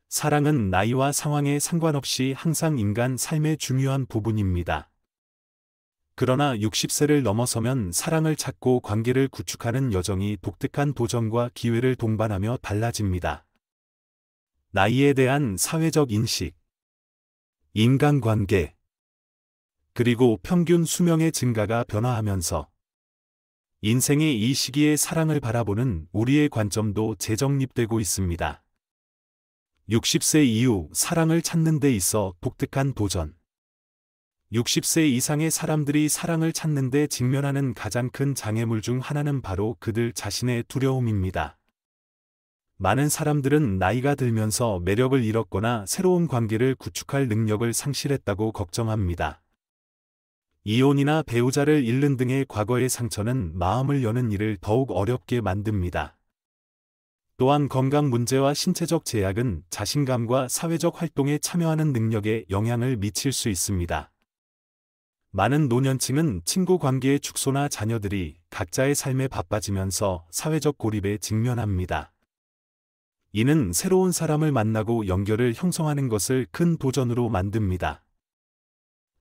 사랑은 나이와 상황에 상관없이 항상 인간 삶의 중요한 부분입니다. 그러나 60세를 넘어서면 사랑을 찾고 관계를 구축하는 여정이 독특한 도전과 기회를 동반하며 달라집니다. 나이에 대한 사회적 인식, 인간관계, 그리고 평균 수명의 증가가 변화하면서 인생의 이 시기에 사랑을 바라보는 우리의 관점도 재정립되고 있습니다. 60세 이후 사랑을 찾는 데 있어 독특한 도전. 60세 이상의 사람들이 사랑을 찾는 데 직면하는 가장 큰 장애물 중 하나는 바로 그들 자신의 두려움입니다. 많은 사람들은 나이가 들면서 매력을 잃었거나 새로운 관계를 구축할 능력을 상실했다고 걱정합니다. 이혼이나 배우자를 잃는 등의 과거의 상처는 마음을 여는 일을 더욱 어렵게 만듭니다. 또한 건강 문제와 신체적 제약은 자신감과 사회적 활동에 참여하는 능력에 영향을 미칠 수 있습니다. 많은 노년층은 친구 관계의 축소나 자녀들이 각자의 삶에 바빠지면서 사회적 고립에 직면합니다. 이는 새로운 사람을 만나고 연결을 형성하는 것을 큰 도전으로 만듭니다.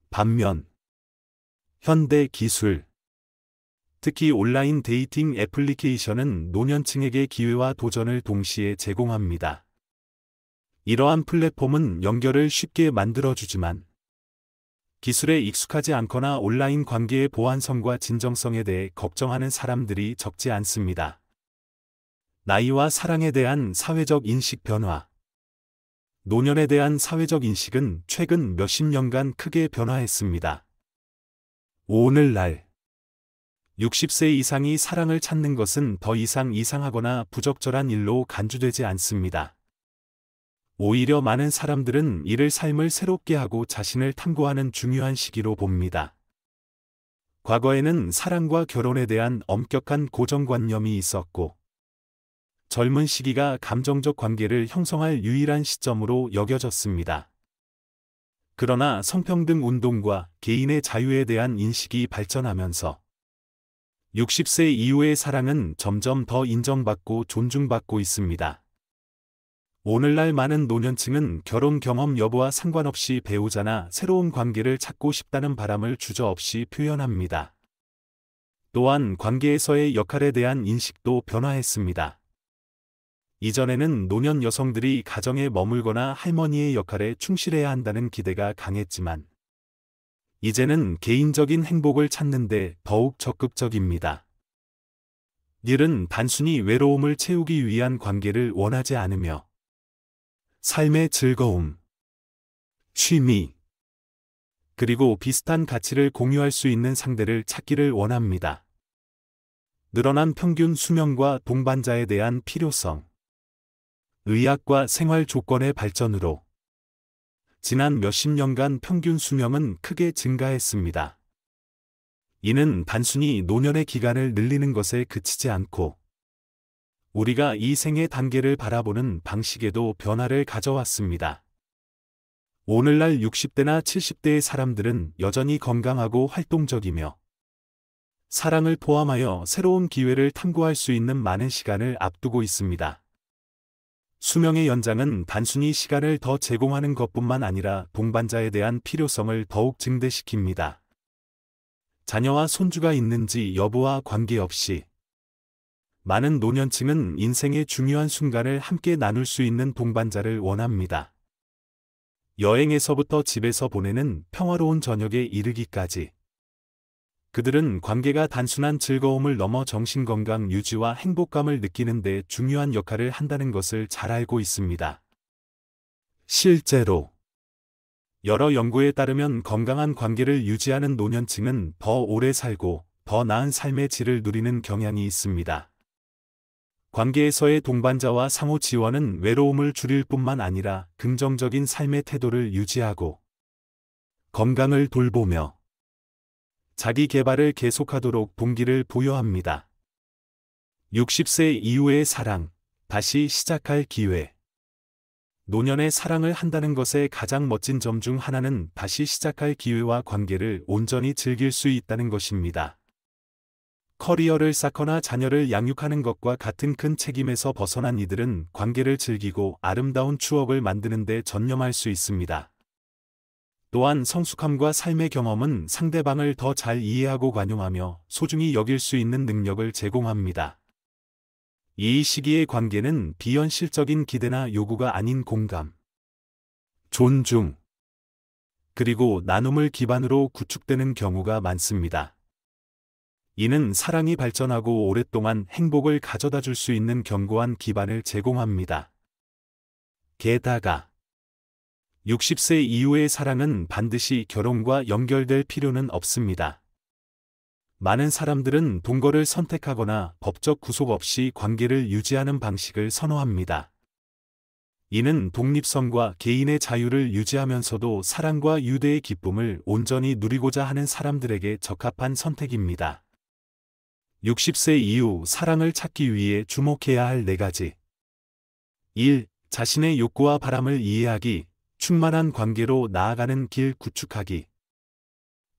반면, 현대 기술, 특히 온라인 데이팅 애플리케이션은 노년층에게 기회와 도전을 동시에 제공합니다. 이러한 플랫폼은 연결을 쉽게 만들어주지만 기술에 익숙하지 않거나 온라인 관계의 보안성과 진정성에 대해 걱정하는 사람들이 적지 않습니다. 나이와 사랑에 대한 사회적 인식 변화. 노년에 대한 사회적 인식은 최근 몇십 년간 크게 변화했습니다. 오늘날 60세 이상이 사랑을 찾는 것은 더 이상 이상하거나 부적절한 일로 간주되지 않습니다. 오히려 많은 사람들은 이를 삶을 새롭게 하고 자신을 탐구하는 중요한 시기로 봅니다. 과거에는 사랑과 결혼에 대한 엄격한 고정관념이 있었고, 젊은 시기가 감정적 관계를 형성할 유일한 시점으로 여겨졌습니다. 그러나 성평등 운동과 개인의 자유에 대한 인식이 발전하면서 60세 이후의 사랑은 점점 더 인정받고 존중받고 있습니다. 오늘날 많은 노년층은 결혼 경험 여부와 상관없이 배우자나 새로운 관계를 찾고 싶다는 바람을 주저없이 표현합니다. 또한 관계에서의 역할에 대한 인식도 변화했습니다. 이전에는 노년 여성들이 가정에 머물거나 할머니의 역할에 충실해야 한다는 기대가 강했지만, 이제는 개인적인 행복을 찾는 데 더욱 적극적입니다. 닐은 단순히 외로움을 채우기 위한 관계를 원하지 않으며 삶의 즐거움, 취미, 그리고 비슷한 가치를 공유할 수 있는 상대를 찾기를 원합니다. 늘어난 평균 수명과 동반자에 대한 필요성, 의학과 생활 조건의 발전으로 지난 몇십 년간 평균 수명은 크게 증가했습니다. 이는 단순히 노년의 기간을 늘리는 것에 그치지 않고 우리가 이 생의 단계를 바라보는 방식에도 변화를 가져왔습니다. 오늘날 60대나 70대의 사람들은 여전히 건강하고 활동적이며 사랑을 포함하여 새로운 기회를 탐구할 수 있는 많은 시간을 앞두고 있습니다. 수명의 연장은 단순히 시간을 더 제공하는 것뿐만 아니라 동반자에 대한 필요성을 더욱 증대시킵니다. 자녀와 손주가 있는지 여부와 관계없이 많은 노년층은 인생의 중요한 순간을 함께 나눌 수 있는 동반자를 원합니다. 여행에서부터 집에서 보내는 평화로운 저녁에 이르기까지 그들은 관계가 단순한 즐거움을 넘어 정신건강 유지와 행복감을 느끼는 데 중요한 역할을 한다는 것을 잘 알고 있습니다. 실제로 여러 연구에 따르면 건강한 관계를 유지하는 노년층은 더 오래 살고 더 나은 삶의 질을 누리는 경향이 있습니다. 관계에서의 동반자와 상호 지원은 외로움을 줄일 뿐만 아니라 긍정적인 삶의 태도를 유지하고 건강을 돌보며 자기 개발을 계속하도록 동기를 부여합니다. 60세 이후의 사랑, 다시 시작할 기회. 노년의 사랑을 한다는 것의 가장 멋진 점 중 하나는 다시 시작할 기회와 관계를 온전히 즐길 수 있다는 것입니다. 커리어를 쌓거나 자녀를 양육하는 것과 같은 큰 책임에서 벗어난 이들은 관계를 즐기고 아름다운 추억을 만드는 데 전념할 수 있습니다. 또한 성숙함과 삶의 경험은 상대방을 더 잘 이해하고 관용하며 소중히 여길 수 있는 능력을 제공합니다. 이 시기의 관계는 비현실적인 기대나 요구가 아닌 공감, 존중, 그리고 나눔을 기반으로 구축되는 경우가 많습니다. 이는 사랑이 발전하고 오랫동안 행복을 가져다 줄 수 있는 견고한 기반을 제공합니다. 게다가 60세 이후의 사랑은 반드시 결혼과 연결될 필요는 없습니다. 많은 사람들은 동거를 선택하거나 법적 구속 없이 관계를 유지하는 방식을 선호합니다. 이는 독립성과 개인의 자유를 유지하면서도 사랑과 유대의 기쁨을 온전히 누리고자 하는 사람들에게 적합한 선택입니다. 60세 이후 사랑을 찾기 위해 주목해야 할 4가지. 1. 자신의 욕구와 바람을 이해하기, 충만한 관계로 나아가는 길 구축하기.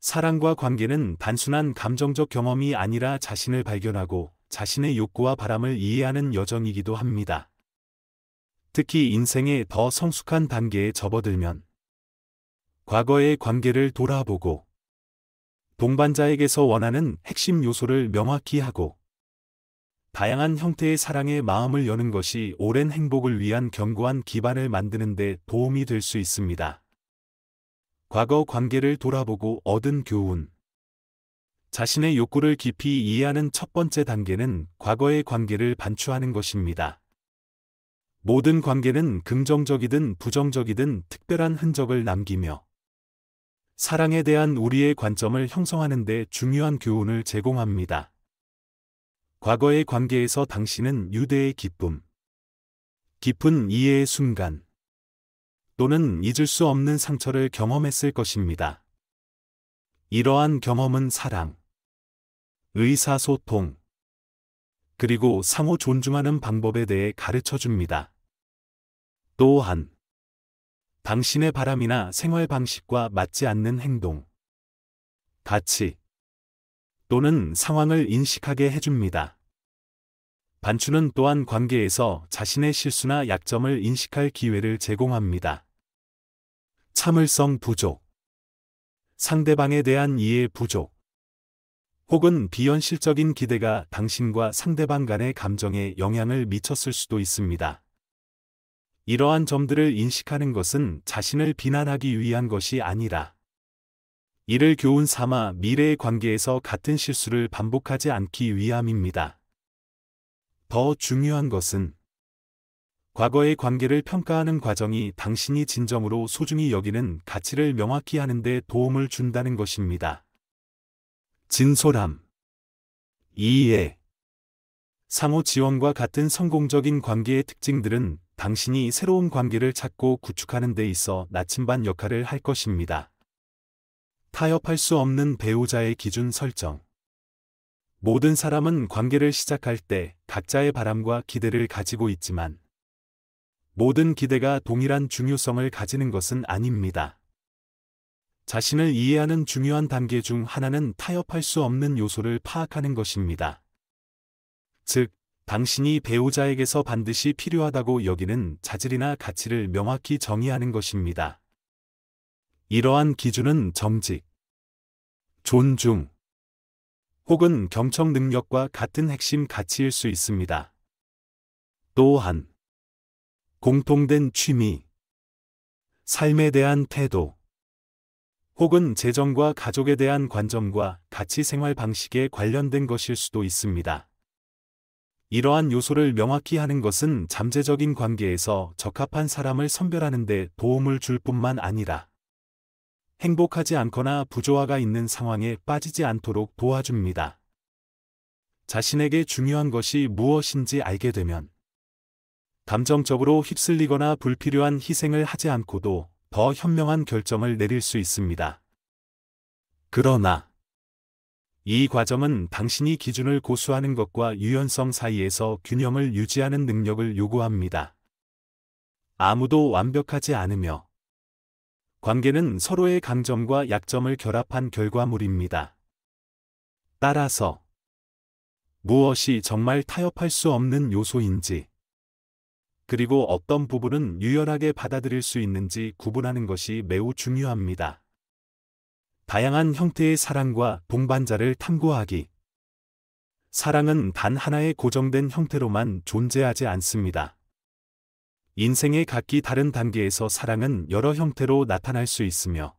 사랑과 관계는 단순한 감정적 경험이 아니라 자신을 발견하고 자신의 욕구와 바람을 이해하는 여정이기도 합니다. 특히 인생의 더 성숙한 단계에 접어들면 과거의 관계를 돌아보고 동반자에게서 원하는 핵심 요소를 명확히 하고 다양한 형태의 사랑에 마음을 여는 것이 오랜 행복을 위한 견고한 기반을 만드는 데 도움이 될 수 있습니다. 과거 관계를 돌아보고 얻은 교훈. 자신의 욕구를 깊이 이해하는 첫 번째 단계는 과거의 관계를 반추하는 것입니다. 모든 관계는 긍정적이든 부정적이든 특별한 흔적을 남기며 사랑에 대한 우리의 관점을 형성하는 데 중요한 교훈을 제공합니다. 과거의 관계에서 당신은 유대의 기쁨, 깊은 이해의 순간, 또는 잊을 수 없는 상처를 경험했을 것입니다. 이러한 경험은 사랑, 의사소통, 그리고 상호 존중하는 방법에 대해 가르쳐 줍니다. 또한 당신의 바람이나 생활 방식과 맞지 않는 행동, 가치, 또는 상황을 인식하게 해줍니다. 반추는 또한 관계에서 자신의 실수나 약점을 인식할 기회를 제공합니다. 참을성 부족, 상대방에 대한 이해 부족, 혹은 비현실적인 기대가 당신과 상대방 간의 감정에 영향을 미쳤을 수도 있습니다. 이러한 점들을 인식하는 것은 자신을 비난하기 위한 것이 아니라 이를 교훈 삼아 미래의 관계에서 같은 실수를 반복하지 않기 위함입니다. 더 중요한 것은 과거의 관계를 평가하는 과정이 당신이 진정으로 소중히 여기는 가치를 명확히 하는 데 도움을 준다는 것입니다. 진솔함, 이해, 상호 지원과 같은 성공적인 관계의 특징들은 당신이 새로운 관계를 찾고 구축하는 데 있어 나침반 역할을 할 것입니다. 타협할 수 없는 배우자의 기준 설정. 모든 사람은 관계를 시작할 때 각자의 바람과 기대를 가지고 있지만 모든 기대가 동일한 중요성을 가지는 것은 아닙니다. 자신을 이해하는 중요한 단계 중 하나는 타협할 수 없는 요소를 파악하는 것입니다. 즉, 당신이 배우자에게서 반드시 필요하다고 여기는 자질이나 가치를 명확히 정의하는 것입니다. 이러한 기준은 정직, 존중, 혹은 경청 능력과 같은 핵심 가치일 수 있습니다. 또한 공통된 취미, 삶에 대한 태도, 혹은 재정과 가족에 대한 관점과 가치 생활 방식에 관련된 것일 수도 있습니다. 이러한 요소를 명확히 하는 것은 잠재적인 관계에서 적합한 사람을 선별하는 데 도움을 줄 뿐만 아니라 행복하지 않거나 부조화가 있는 상황에 빠지지 않도록 도와줍니다. 자신에게 중요한 것이 무엇인지 알게 되면 감정적으로 휩쓸리거나 불필요한 희생을 하지 않고도 더 현명한 결정을 내릴 수 있습니다. 그러나 이 과정은 당신이 기준을 고수하는 것과 유연성 사이에서 균형을 유지하는 능력을 요구합니다. 아무도 완벽하지 않으며 관계는 서로의 강점과 약점을 결합한 결과물입니다. 따라서 무엇이 정말 타협할 수 없는 요소인지, 그리고 어떤 부분은 유연하게 받아들일 수 있는지 구분하는 것이 매우 중요합니다. 다양한 형태의 사랑과 동반자를 탐구하기. 사랑은 단 하나의 고정된 형태로만 존재하지 않습니다. 인생의 각기 다른 단계에서 사랑은 여러 형태로 나타날 수 있으며,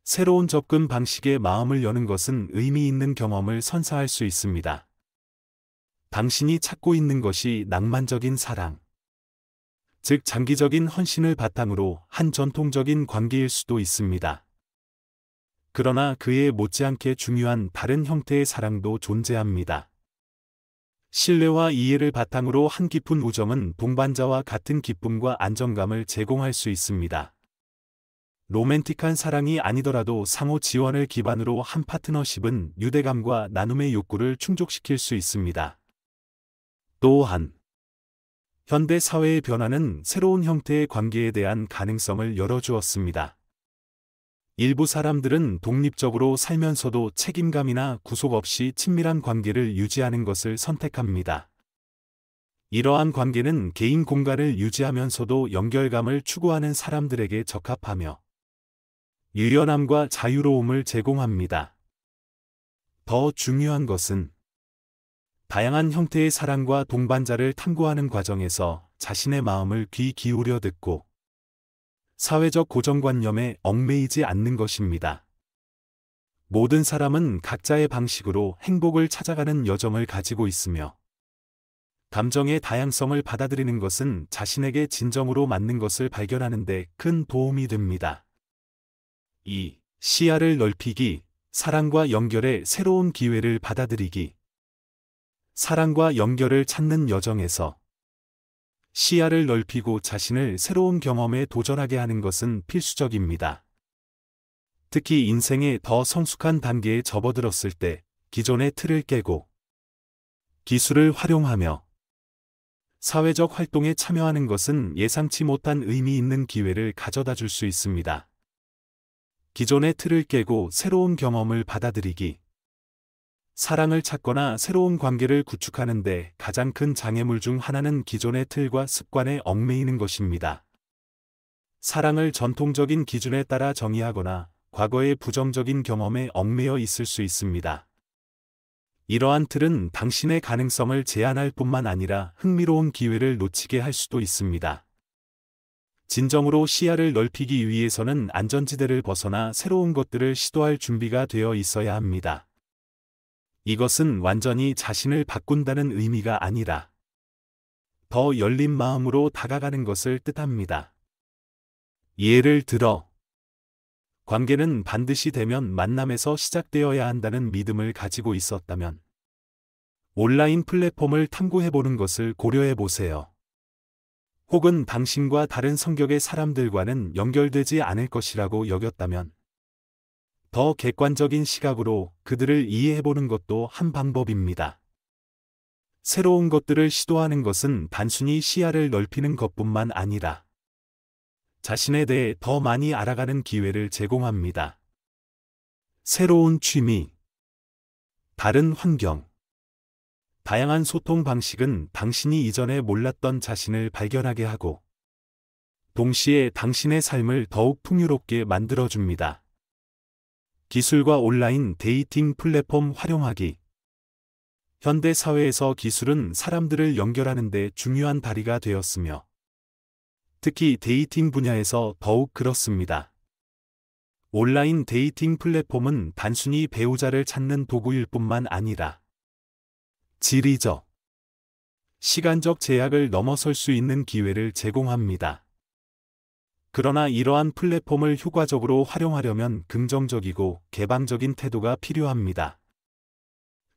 새로운 접근 방식에 마음을 여는 것은 의미 있는 경험을 선사할 수 있습니다. 당신이 찾고 있는 것이 낭만적인 사랑, 즉 장기적인 헌신을 바탕으로 한 전통적인 관계일 수도 있습니다. 그러나 그에 못지않게 중요한 다른 형태의 사랑도 존재합니다. 신뢰와 이해를 바탕으로 한 깊은 우정은 동반자와 같은 기쁨과 안정감을 제공할 수 있습니다. 로맨틱한 사랑이 아니더라도 상호 지원을 기반으로 한 파트너십은 유대감과 나눔의 욕구를 충족시킬 수 있습니다. 또한 현대 사회의 변화는 새로운 형태의 관계에 대한 가능성을 열어주었습니다. 일부 사람들은 독립적으로 살면서도 책임감이나 구속 없이 친밀한 관계를 유지하는 것을 선택합니다. 이러한 관계는 개인 공간을 유지하면서도 연결감을 추구하는 사람들에게 적합하며 유연함과 자유로움을 제공합니다. 더 중요한 것은 다양한 형태의 사랑과 동반자를 탐구하는 과정에서 자신의 마음을 귀 기울여 듣고 사회적 고정관념에 얽매이지 않는 것입니다. 모든 사람은 각자의 방식으로 행복을 찾아가는 여정을 가지고 있으며, 감정의 다양성을 받아들이는 것은 자신에게 진정으로 맞는 것을 발견하는 데 큰 도움이 됩니다. 2. 시야를 넓히기, 사랑과 연결의 새로운 기회를 받아들이기. 사랑과 연결을 찾는 여정에서 시야를 넓히고 자신을 새로운 경험에 도전하게 하는 것은 필수적입니다. 특히 인생의 더 성숙한 단계에 접어들었을 때 기존의 틀을 깨고 기술을 활용하며 사회적 활동에 참여하는 것은 예상치 못한 의미 있는 기회를 가져다 줄 수 있습니다. 기존의 틀을 깨고 새로운 경험을 받아들이기. 사랑을 찾거나 새로운 관계를 구축하는 데 가장 큰 장애물 중 하나는 기존의 틀과 습관에 얽매이는 것입니다. 사랑을 전통적인 기준에 따라 정의하거나 과거의 부정적인 경험에 얽매여 있을 수 있습니다. 이러한 틀은 당신의 가능성을 제한할 뿐만 아니라 흥미로운 기회를 놓치게 할 수도 있습니다. 진정으로 시야를 넓히기 위해서는 안전지대를 벗어나 새로운 것들을 시도할 준비가 되어 있어야 합니다. 이것은 완전히 자신을 바꾼다는 의미가 아니라 더 열린 마음으로 다가가는 것을 뜻합니다. 예를 들어, 관계는 반드시 대면 만남에서 시작되어야 한다는 믿음을 가지고 있었다면 온라인 플랫폼을 탐구해보는 것을 고려해보세요. 혹은 당신과 다른 성격의 사람들과는 연결되지 않을 것이라고 여겼다면 더 객관적인 시각으로 그들을 이해해보는 것도 한 방법입니다. 새로운 것들을 시도하는 것은 단순히 시야를 넓히는 것뿐만 아니라 자신에 대해 더 많이 알아가는 기회를 제공합니다. 새로운 취미, 다른 환경, 다양한 소통 방식은 당신이 이전에 몰랐던 자신을 발견하게 하고 동시에 당신의 삶을 더욱 풍요롭게 만들어줍니다. 기술과 온라인 데이팅 플랫폼 활용하기. 현대 사회에서 기술은 사람들을 연결하는 데 중요한 다리가 되었으며, 특히 데이팅 분야에서 더욱 그렇습니다. 온라인 데이팅 플랫폼은 단순히 배우자를 찾는 도구일 뿐만 아니라 지리적, 시간적 제약을 넘어설 수 있는 기회를 제공합니다. 그러나 이러한 플랫폼을 효과적으로 활용하려면 긍정적이고 개방적인 태도가 필요합니다.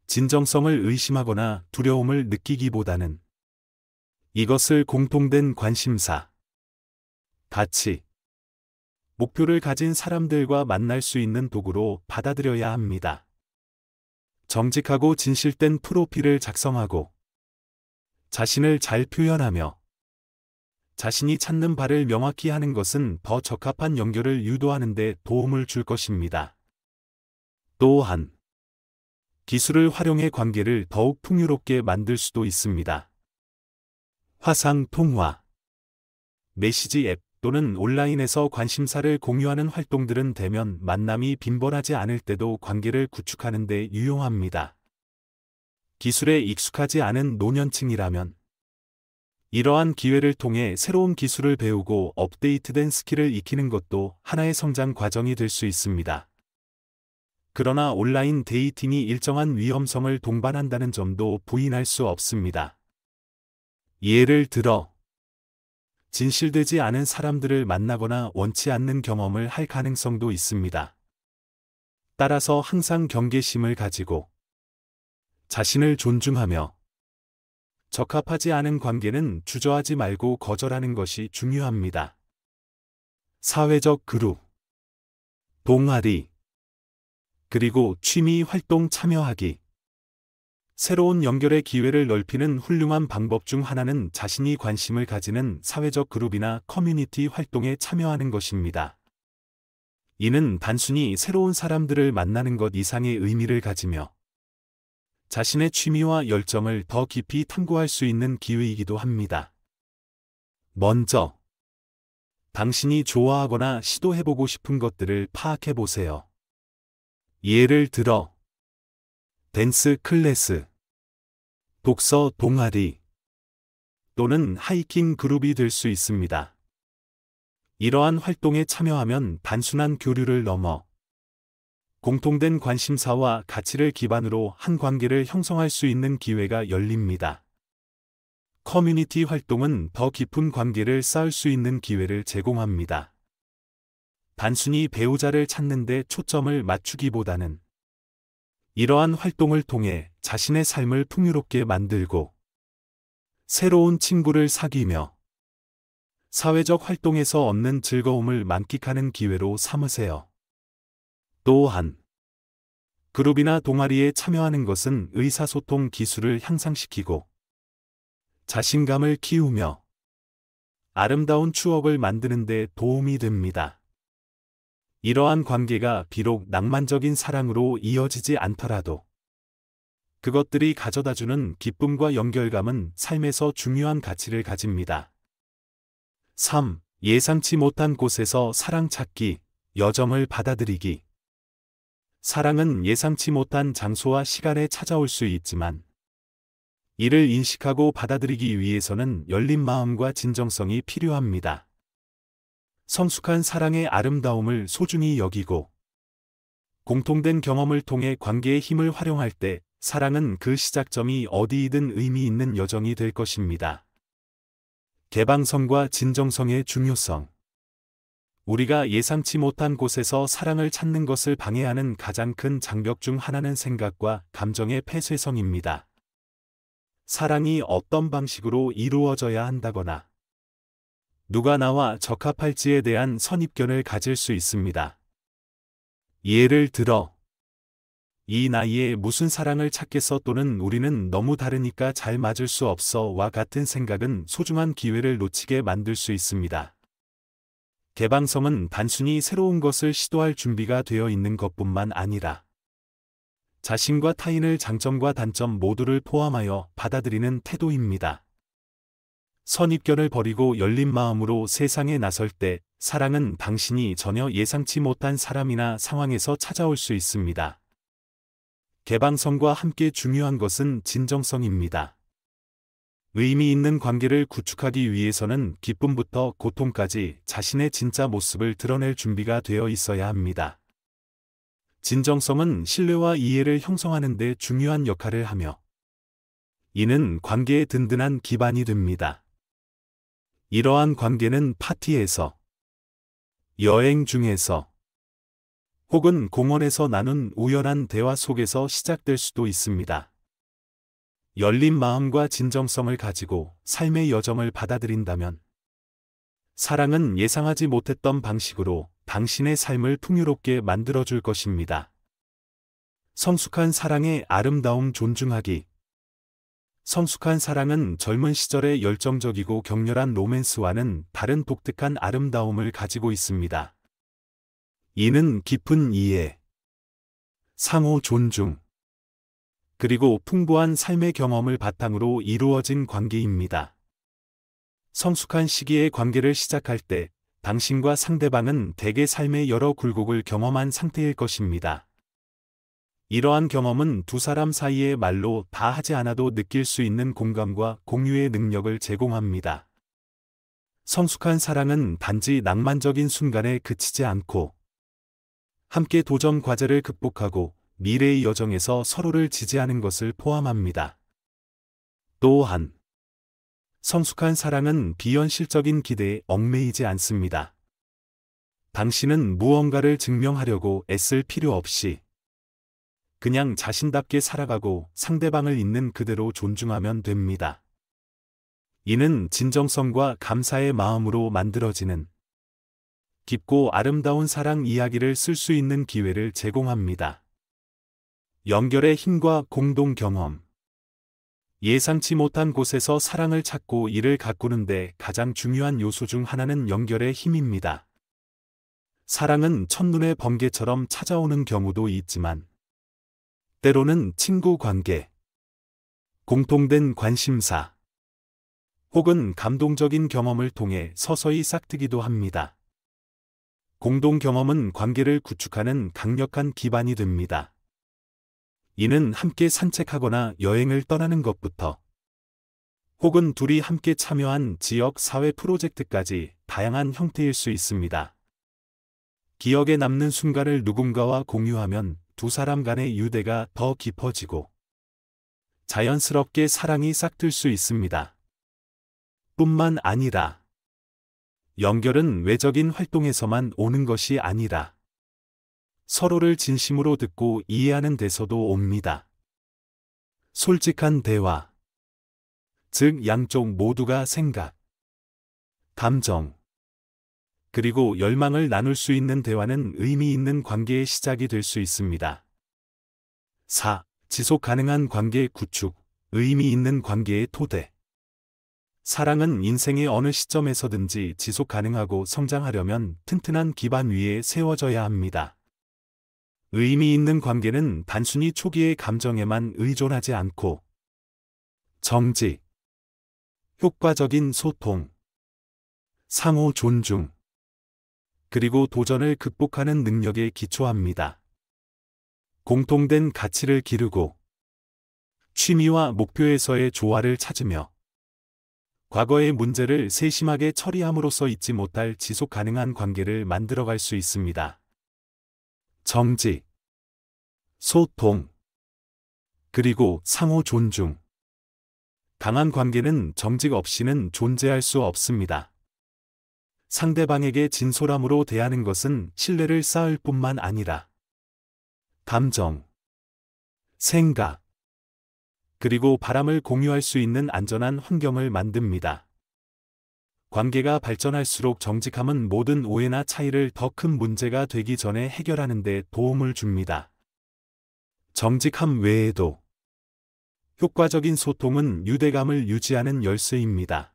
진정성을 의심하거나 두려움을 느끼기보다는 이것을 공통된 관심사, 가치, 목표를 가진 사람들과 만날 수 있는 도구로 받아들여야 합니다. 정직하고 진실된 프로필을 작성하고 자신을 잘 표현하며 자신이 찾는 바를 명확히 하는 것은 더 적합한 연결을 유도하는 데 도움을 줄 것입니다. 또한 기술을 활용해 관계를 더욱 풍요롭게 만들 수도 있습니다. 화상 통화, 메시지 앱 또는 온라인에서 관심사를 공유하는 활동들은 대면 만남이 빈번하지 않을 때도 관계를 구축하는 데 유용합니다. 기술에 익숙하지 않은 노년층이라면 이러한 기회를 통해 새로운 기술을 배우고 업데이트된 스킬을 익히는 것도 하나의 성장 과정이 될 수 있습니다. 그러나 온라인 데이팅이 일정한 위험성을 동반한다는 점도 부인할 수 없습니다. 예를 들어, 진실되지 않은 사람들을 만나거나 원치 않는 경험을 할 가능성도 있습니다. 따라서 항상 경계심을 가지고 자신을 존중하며 적합하지 않은 관계는 주저하지 말고 거절하는 것이 중요합니다. 사회적 그룹, 동아리, 그리고 취미 활동 참여하기. 새로운 연결의 기회를 넓히는 훌륭한 방법 중 하나는 자신이 관심을 가지는 사회적 그룹이나 커뮤니티 활동에 참여하는 것입니다. 이는 단순히 새로운 사람들을 만나는 것 이상의 의미를 가지며 자신의 취미와 열정을 더 깊이 탐구할 수 있는 기회이기도 합니다. 먼저, 당신이 좋아하거나 시도해보고 싶은 것들을 파악해보세요. 예를 들어, 댄스 클래스, 독서 동아리, 또는 하이킹 그룹이 될 수 있습니다. 이러한 활동에 참여하면 단순한 교류를 넘어 공통된 관심사와 가치를 기반으로 한 관계를 형성할 수 있는 기회가 열립니다. 커뮤니티 활동은 더 깊은 관계를 쌓을 수 있는 기회를 제공합니다. 단순히 배우자를 찾는 데 초점을 맞추기보다는 이러한 활동을 통해 자신의 삶을 풍요롭게 만들고 새로운 친구를 사귀며 사회적 활동에서 얻는 즐거움을 만끽하는 기회로 삼으세요. 또한 그룹이나 동아리에 참여하는 것은 의사소통 기술을 향상시키고 자신감을 키우며 아름다운 추억을 만드는 데 도움이 됩니다. 이러한 관계가 비록 낭만적인 사랑으로 이어지지 않더라도 그것들이 가져다주는 기쁨과 연결감은 삶에서 중요한 가치를 가집니다. 3. 예상치 못한 곳에서 사랑 찾기, 여정을 받아들이기. 사랑은 예상치 못한 장소와 시간에 찾아올 수 있지만 이를 인식하고 받아들이기 위해서는 열린 마음과 진정성이 필요합니다. 성숙한 사랑의 아름다움을 소중히 여기고 공통된 경험을 통해 관계의 힘을 활용할 때 사랑은 그 시작점이 어디이든 의미 있는 여정이 될 것입니다. 개방성과 진정성의 중요성. 우리가 예상치 못한 곳에서 사랑을 찾는 것을 방해하는 가장 큰 장벽 중 하나는 생각과 감정의 폐쇄성입니다. 사랑이 어떤 방식으로 이루어져야 한다거나 누가 나와 적합할지에 대한 선입견을 가질 수 있습니다. 예를 들어, 이 나이에 무슨 사랑을 찾겠어 또는 우리는 너무 다르니까 잘 맞을 수 없어와 같은 생각은 소중한 기회를 놓치게 만들 수 있습니다. 개방성은 단순히 새로운 것을 시도할 준비가 되어 있는 것뿐만 아니라 자신과 타인을 장점과 단점 모두를 포함하여 받아들이는 태도입니다. 선입견을 버리고 열린 마음으로 세상에 나설 때 사랑은 당신이 전혀 예상치 못한 사람이나 상황에서 찾아올 수 있습니다. 개방성과 함께 중요한 것은 진정성입니다. 의미 있는 관계를 구축하기 위해서는 기쁨부터 고통까지 자신의 진짜 모습을 드러낼 준비가 되어 있어야 합니다. 진정성은 신뢰와 이해를 형성하는 데 중요한 역할을 하며 이는 관계의 든든한 기반이 됩니다. 이러한 관계는 파티에서, 여행 중에서, 혹은 공원에서 나눈 우연한 대화 속에서 시작될 수도 있습니다. 열린 마음과 진정성을 가지고 삶의 여정을 받아들인다면 사랑은 예상하지 못했던 방식으로 당신의 삶을 풍요롭게 만들어줄 것입니다. 성숙한 사랑의 아름다움 존중하기. 성숙한 사랑은 젊은 시절의 열정적이고 격렬한 로맨스와는 다른 독특한 아름다움을 가지고 있습니다. 이는 깊은 이해, 상호 존중, 그리고 풍부한 삶의 경험을 바탕으로 이루어진 관계입니다. 성숙한 시기의 관계를 시작할 때 당신과 상대방은 대개 삶의 여러 굴곡을 경험한 상태일 것입니다. 이러한 경험은 두 사람 사이의 말로 다 하지 않아도 느낄 수 있는 공감과 공유의 능력을 제공합니다. 성숙한 사랑은 단지 낭만적인 순간에 그치지 않고 함께 도전 과제를 극복하고 미래의 여정에서 서로를 지지하는 것을 포함합니다. 또한 성숙한 사랑은 비현실적인 기대에 얽매이지 않습니다. 당신은 무언가를 증명하려고 애쓸 필요 없이 그냥 자신답게 살아가고 상대방을 있는 그대로 존중하면 됩니다. 이는 진정성과 감사의 마음으로 만들어지는 깊고 아름다운 사랑 이야기를 쓸 수 있는 기회를 제공합니다. 연결의 힘과 공동 경험. 예상치 못한 곳에서 사랑을 찾고 이를 가꾸는데 가장 중요한 요소 중 하나는 연결의 힘입니다. 사랑은 첫눈의 번개처럼 찾아오는 경우도 있지만 때로는 친구 관계, 공통된 관심사, 혹은 감동적인 경험을 통해 서서히 싹트기도 합니다. 공동 경험은 관계를 구축하는 강력한 기반이 됩니다. 이는 함께 산책하거나 여행을 떠나는 것부터 혹은 둘이 함께 참여한 지역 사회 프로젝트까지 다양한 형태일 수 있습니다. 기억에 남는 순간을 누군가와 공유하면 두 사람 간의 유대가 더 깊어지고 자연스럽게 사랑이 싹틀 수 있습니다. 뿐만 아니라 연결은 외적인 활동에서만 오는 것이 아니라 서로를 진심으로 듣고 이해하는 데서도 옵니다. 솔직한 대화, 즉 양쪽 모두가 생각, 감정, 그리고 열망을 나눌 수 있는 대화는 의미 있는 관계의 시작이 될 수 있습니다. 4. 지속 가능한 관계 구축, 의미 있는 관계의 토대. 사랑은 인생의 어느 시점에서든지 지속 가능하고 성장하려면 튼튼한 기반 위에 세워져야 합니다. 의미 있는 관계는 단순히 초기의 감정에만 의존하지 않고 정직, 효과적인 소통, 상호 존중, 그리고 도전을 극복하는 능력에 기초합니다. 공통된 가치를 기르고 취미와 목표에서의 조화를 찾으며 과거의 문제를 세심하게 처리함으로써 잊지 못할 지속 가능한 관계를 만들어갈 수 있습니다. 정직, 소통, 그리고 상호 존중. 강한 관계는 정직 없이는 존재할 수 없습니다. 상대방에게 진솔함으로 대하는 것은 신뢰를 쌓을 뿐만 아니라 감정, 생각, 그리고 바람을 공유할 수 있는 안전한 환경을 만듭니다. 관계가 발전할수록 정직함은 모든 오해나 차이를 더 큰 문제가 되기 전에 해결하는 데 도움을 줍니다. 정직함 외에도 효과적인 소통은 유대감을 유지하는 열쇠입니다.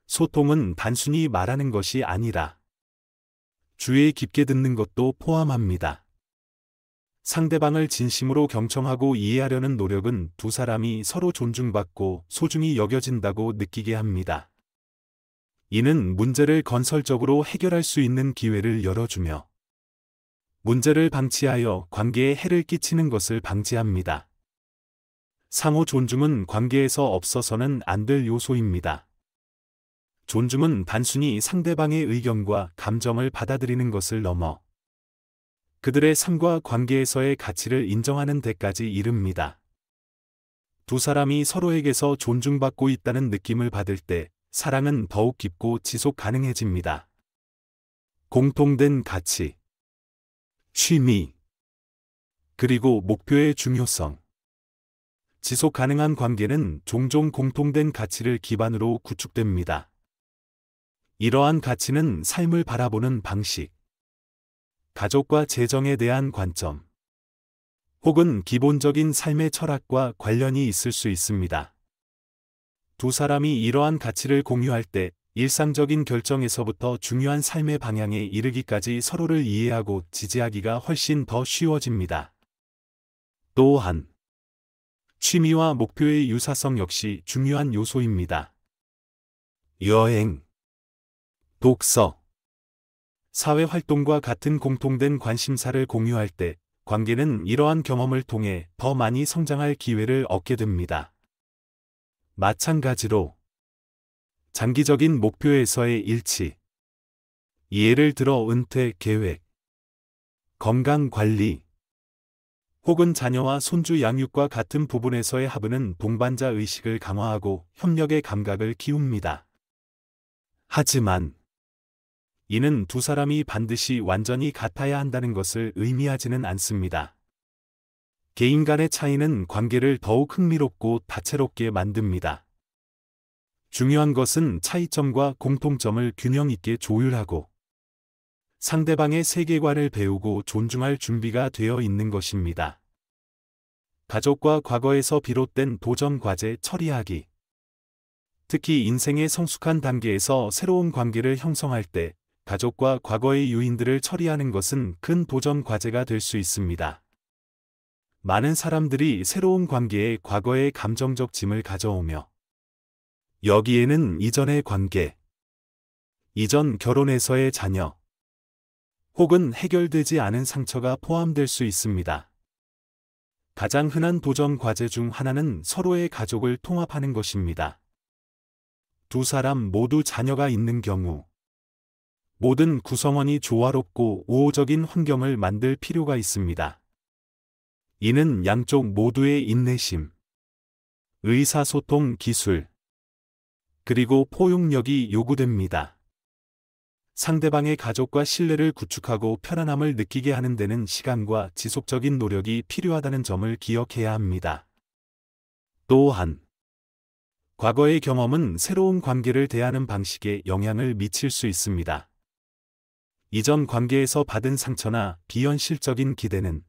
소통은 단순히 말하는 것이 아니라 주의 깊게 듣는 것도 포함합니다. 상대방을 진심으로 경청하고 이해하려는 노력은 두 사람이 서로 존중받고 소중히 여겨진다고 느끼게 합니다. 이는 문제를 건설적으로 해결할 수 있는 기회를 열어주며 문제를 방치하여 관계에 해를 끼치는 것을 방지합니다. 상호 존중은 관계에서 없어서는 안 될 요소입니다. 존중은 단순히 상대방의 의견과 감정을 받아들이는 것을 넘어 그들의 삶과 관계에서의 가치를 인정하는 데까지 이릅니다. 두 사람이 서로에게서 존중받고 있다는 느낌을 받을 때 사랑은 더욱 깊고 지속 가능해집니다. 공통된 가치, 취미, 그리고 목표의 중요성. 지속 가능한 관계는 종종 공통된 가치를 기반으로 구축됩니다. 이러한 가치는 삶을 바라보는 방식, 가족과 재정에 대한 관점, 혹은 기본적인 삶의 철학과 관련이 있을 수 있습니다. 두 사람이 이러한 가치를 공유할 때 일상적인 결정에서부터 중요한 삶의 방향에 이르기까지 서로를 이해하고 지지하기가 훨씬 더 쉬워집니다. 또한 취미와 목표의 유사성 역시 중요한 요소입니다. 여행, 독서, 사회활동과 같은 공통된 관심사를 공유할 때 관계는 이러한 경험을 통해 더 많이 성장할 기회를 얻게 됩니다. 마찬가지로 장기적인 목표에서의 일치, 예를 들어 은퇴 계획, 건강 관리, 혹은 자녀와 손주 양육과 같은 부분에서의 합의는 동반자 의식을 강화하고 협력의 감각을 키웁니다. 하지만 이는 두 사람이 반드시 완전히 같아야 한다는 것을 의미하지는 않습니다. 개인 간의 차이는 관계를 더욱 흥미롭고 다채롭게 만듭니다. 중요한 것은 차이점과 공통점을 균형 있게 조율하고 상대방의 세계관을 배우고 존중할 준비가 되어 있는 것입니다. 가족과 과거에서 비롯된 도전 과제 처리하기. 특히 인생의 성숙한 단계에서 새로운 관계를 형성할 때 가족과 과거의 요인들을 처리하는 것은 큰 도전 과제가 될 수 있습니다. 많은 사람들이 새로운 관계에 과거의 감정적 짐을 가져오며 여기에는 이전의 관계, 이전 결혼에서의 자녀, 혹은 해결되지 않은 상처가 포함될 수 있습니다. 가장 흔한 도전 과제 중 하나는 서로의 가족을 통합하는 것입니다. 두 사람 모두 자녀가 있는 경우 모든 구성원이 조화롭고 우호적인 환경을 만들 필요가 있습니다. 이는 양쪽 모두의 인내심, 의사소통 기술, 그리고 포용력이 요구됩니다. 상대방의 가족과 신뢰를 구축하고 편안함을 느끼게 하는 데는 시간과 지속적인 노력이 필요하다는 점을 기억해야 합니다. 또한 과거의 경험은 새로운 관계를 대하는 방식에 영향을 미칠 수 있습니다. 이전 관계에서 받은 상처나 비현실적인 기대는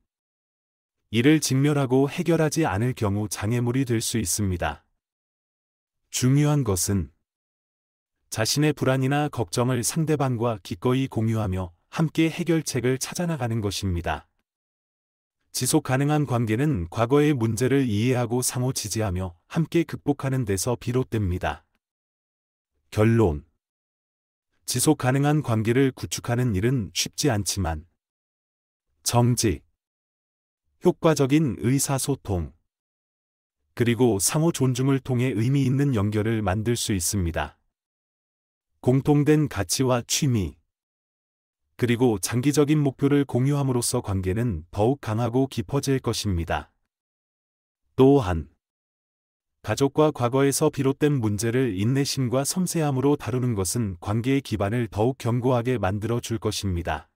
이를 직면하고 해결하지 않을 경우 장애물이 될 수 있습니다. 중요한 것은 자신의 불안이나 걱정을 상대방과 기꺼이 공유하며 함께 해결책을 찾아나가는 것입니다. 지속 가능한 관계는 과거의 문제를 이해하고 상호 지지하며 함께 극복하는 데서 비롯됩니다. 결론. 지속 가능한 관계를 구축하는 일은 쉽지 않지만 정직, 효과적인 의사소통, 그리고 상호 존중을 통해 의미 있는 연결을 만들 수 있습니다. 공통된 가치와 취미, 그리고 장기적인 목표를 공유함으로써 관계는 더욱 강하고 깊어질 것입니다. 또한 가족과 과거에서 비롯된 문제를 인내심과 섬세함으로 다루는 것은 관계의 기반을 더욱 견고하게 만들어 줄 것입니다.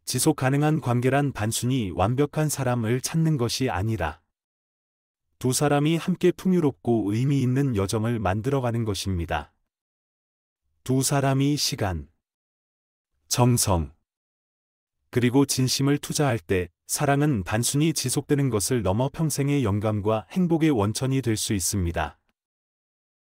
지속 가능한 관계란 단순히 완벽한 사람을 찾는 것이 아니라 두 사람이 함께 풍요롭고 의미 있는 여정을 만들어가는 것입니다. 두 사람이 시간, 정성, 그리고 진심을 투자할 때 사랑은 단순히 지속되는 것을 넘어 평생의 영감과 행복의 원천이 될 수 있습니다.